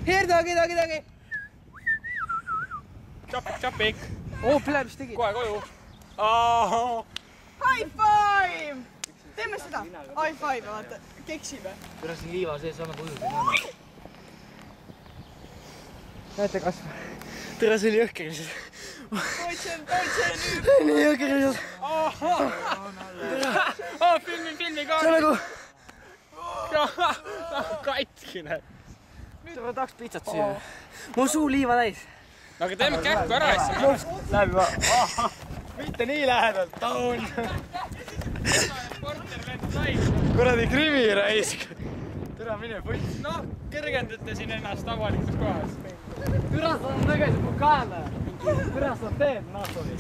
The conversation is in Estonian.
Herdagi. Tšapik. Pile, mis tegid? Kohe koju. High five! Teeme seda. High five, vaata. Keksime. Kuidas siin liiva sees annab ujuda? Näete kas? Tere, see oli jõhker lihtsalt. Deutschen. Nii jõhker lihtsalt. Filmi ka. See on nagu... Katkine. Nüüd ma tahaks pitsat süüa. Mu suu liiva täis. Aga teeme kähku ära asja. Läheb juba. Mitte nii lähedalt, taun. Kuradi krimi raisk. Tere, mine puts. Noh, kõrgendate siin ennast avalikus kohas. Türa, sa on tagasi pokaale. Türa, sa teed, Natovi.